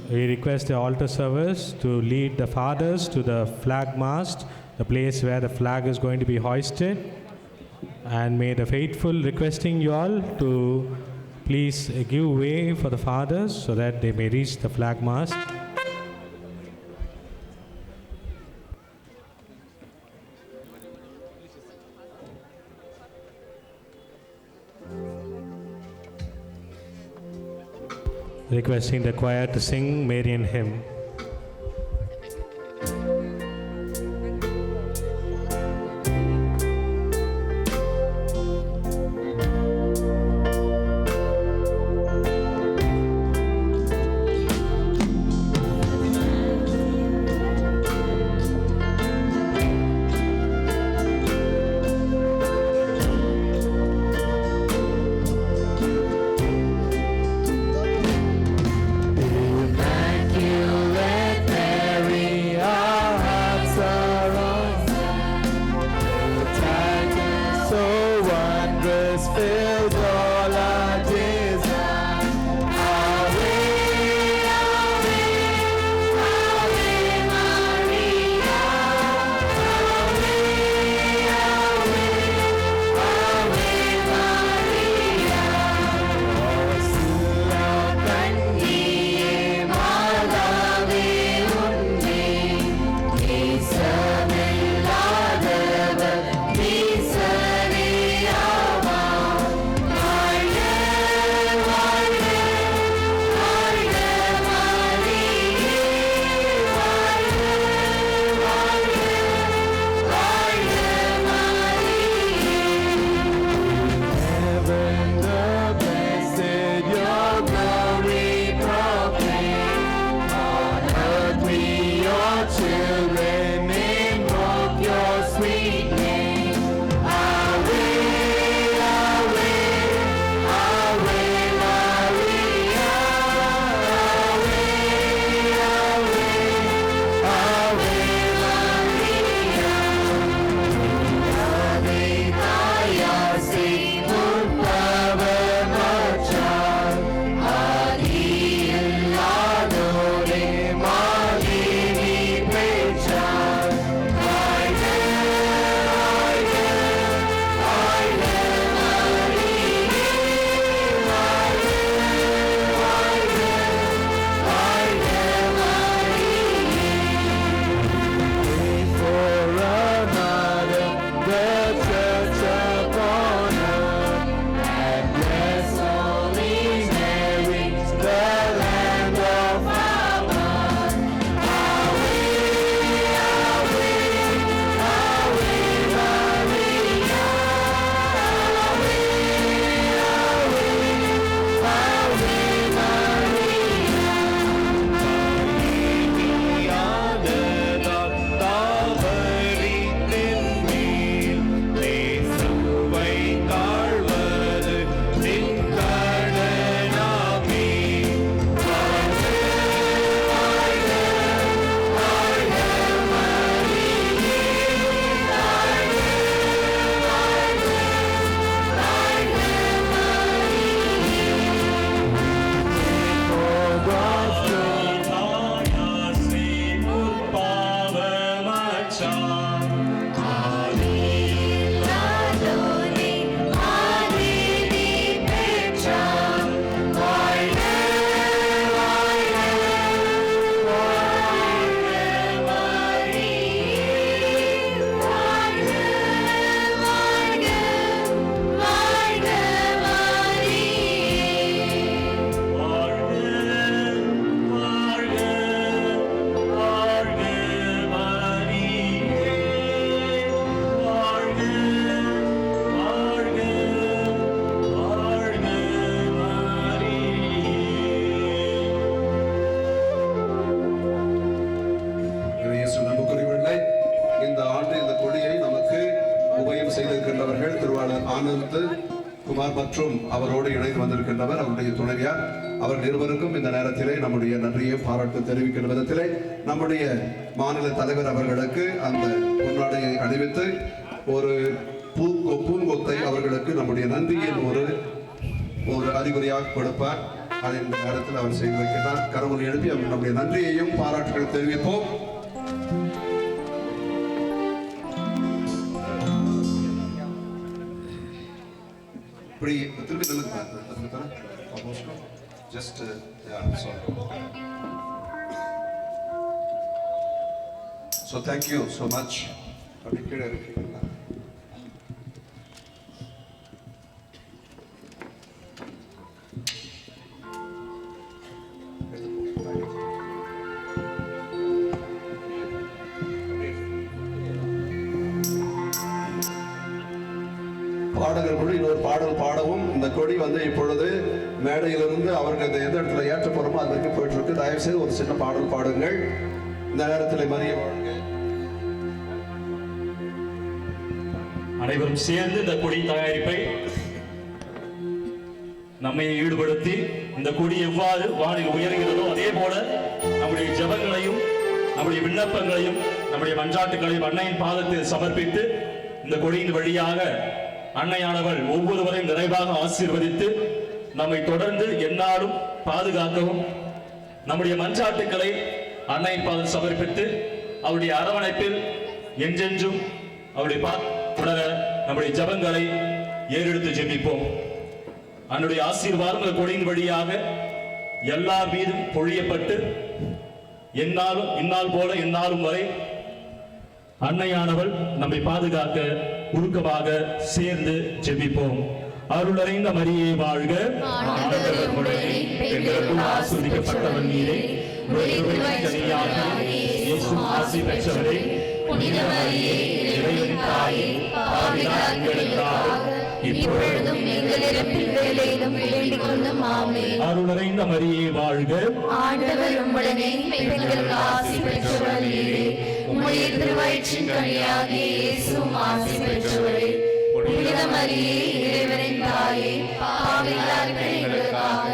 we request the altar servers to lead the fathers to the flag mast, the place where the flag is going to be hoisted. And may the faithful requesting you all to please give way for the fathers so that they may reach the flag mast. Requesting the choir to sing Marian hymn. Kumar மற்றும் அவரோடு இணைந்து வந்திருக்கின்றவர் அவருடைய துணைவியார். அவர் இருவருக்கும் இந்த நேரத்திலே நம்முடைய நன்றியை பாராட்டு தெரிவிக்கின்ற விதத்திலே நம்முடைய மாநில தலைவர் அவர்களுக்கு அந்த பொன்னாடையை அணிவித்து ஒரு பூங்கொத்தை அவர்களுக்கு நம்முடைய நன்றியின் ஒரு அறிகுறியாக கொடுப்பார். அதை இந்த நேரத்தில் அவர் செய்து வைக்கிறார். கரவொலி எழுப்பி அவர் நம்முடைய நன்றியையும் பாராட்டுகள் தெரிவிப்போம். இப்படி திரும்பி நிலுங்க. Just so thank you so much. அப்படி கீழே இருக்கீங்களா? பாடகர் குழு இன்னொரு பாடல் பாடவும் இந்த கொடி இப்பொழுது மேடையிலிருந்து அவர்கள் எந்த இடத்துல ஏற்ற போறோமோ அது வரைக்கும் போயிட்டு இருக்கு. தயவு செய்து ஒரு சின்ன பாடல் பாடுங்கள். இந்த நேரத்தில் மரிய வாழ்க. அனைவரும் சேர்ந்து இந்த கொடி தயாரிப்பை நம்மை ஈடுபடுத்தி இந்த கொடி எவ்வாறு வானில் உயர்கிறதோ அதே போல நம்முடைய ஜெபங்களையும் நம்முடைய விண்ணப்பங்களையும் நம்முடைய மன்றாட்டுகளையும் அன்னையின் பாதத்தில் சமர்ப்பித்து இந்த கொடியின் வழியாக அன்னையானவள் ஒவ்வொருவரையும் நிறைவாக ஆசீர்வதித்து நம்மை தொடர்ந்து எந்நாளும் பாதுகாக்கவும் நம்முடைய மன்றாட்டுக்களை அன்னையின் பாதம் சமர்ப்பித்து அவருடைய அரவணைப்பில் என்றென்றும் அவருடைய தொடர நம்முடைய ஜபங்களை ஏறெடுத்து ஜெபிப்போம். அன்னுடைய ஆசீர்வாதம் இந்த கொடியின் வழியாக எல்லார் மீதும் பொழியப்பட்டு எந்நாளும் இந்நாள் போல எந்நாளும் வரை அன்னையானவள் நம்மை பாதுகாக்க உருக்கமாக சேர்ந்து ஜெபிப்போம். அருளறைந்த மரியே வாழ்க. பெண்களுக்குள் ஆசீர்வதிக்கப்பட்டவர் நீரே. ஆசி பெற்றவரே. புனித மரியே, இறைவனின் தாயே, பாவிகளான எங்களுக்காக இப்பொழுதும் எங்கள் இறப்பின் வேளையிலும் வேண்டிக் கொள்ளும். ஆமென். அருளறைந்த மரியே வாழ்க. ஆண்டவர் உம்முடனே பெண்களுக்கு ஆசி பெற்றவர் நீரே. உம்முடைய திருவயிற்றின் கனியாகிய இயேசுவும் ஆசி பெற்றவரே. புனித மரியே, இறைவனின் தாயே, பாவிகளான எங்களுக்காக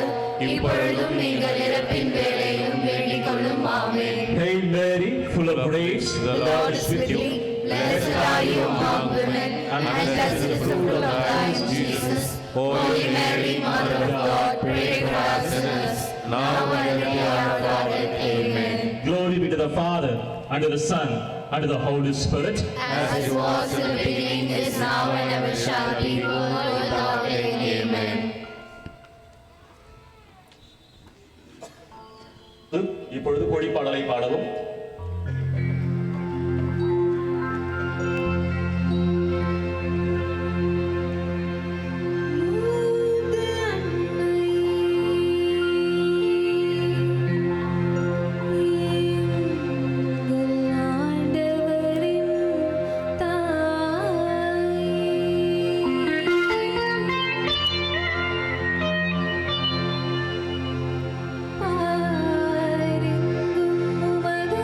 இப்பொழுதும் எங்கள் இறப்பின் வேளையிலும் வேண்டிக் கொள்ளும். ஆமென். Hail Mary, full of grace, the Lord is with you. Blessed are you among women, and blessed is the fruit of thy womb, Jesus. Holy Mary, Mother of God, pray for us sinners, now and at the hour of our death. Amen. Glory be to the Father, and to the Son, and to the Holy Spirit, as it was in the beginning, is now, and ever shall be, world without end. Amen. இப்பொழுது கொடி பாடலை பாடவும். உமது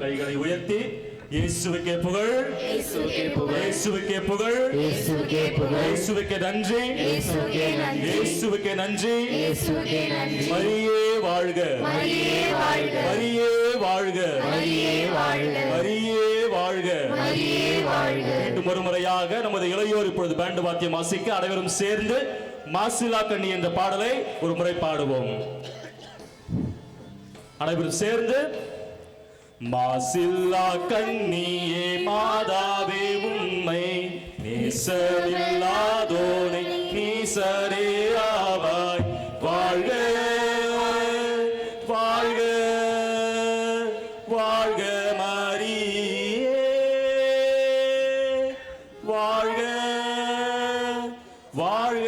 கைகளை உயர்த்தி இயேசுவுக்கே புகழ், இயேசுவுக்கே புகழ், இயேசுவுக்கே நன்றி, இயேசுவுக்கே நன்றி. மரியே வாழ்க, மரியே வாழ்க, மரியே வாழ்க. மீண்டும் ஒரு முறையாக நமது இளையோர் இப்பொழுது பேண்ட் வாத்தியம் வாசிக்க அனைவரும் சேர்ந்து மாசிலா கண்ணி என்ற பாடலை ஒரு முறை பாடுவோம். அனைவரும் சேர்ந்து மாசில்லா கண்ணியே மாதாவே உம்மை நேசமில்லாதோனை நீசரே ஆவாய். வாழ்க வாழ்க வாழ்க மரியே, வாழ்க வாழ்க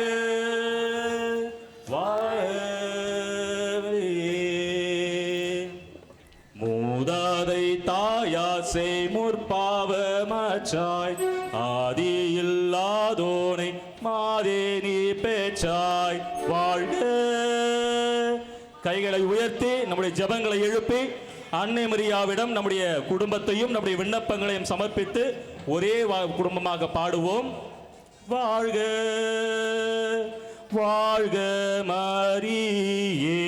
மூதாதை தாயாசை முற்பாவமற்றாய் ஆதி இல்லாதோனை மாதே நீ பேச்சாய். வாழ்க. கைகளை உயர்த்தி நம்முடைய ஜெபங்களை எழுப்பி அன்னை மரியாவிடம் நம்முடைய குடும்பத்தையும் நம்முடைய விண்ணப்பங்களையும் சமர்ப்பித்து ஒரே குடும்பமாக பாடுவோம். வாழ்க வாழ்க மரியே,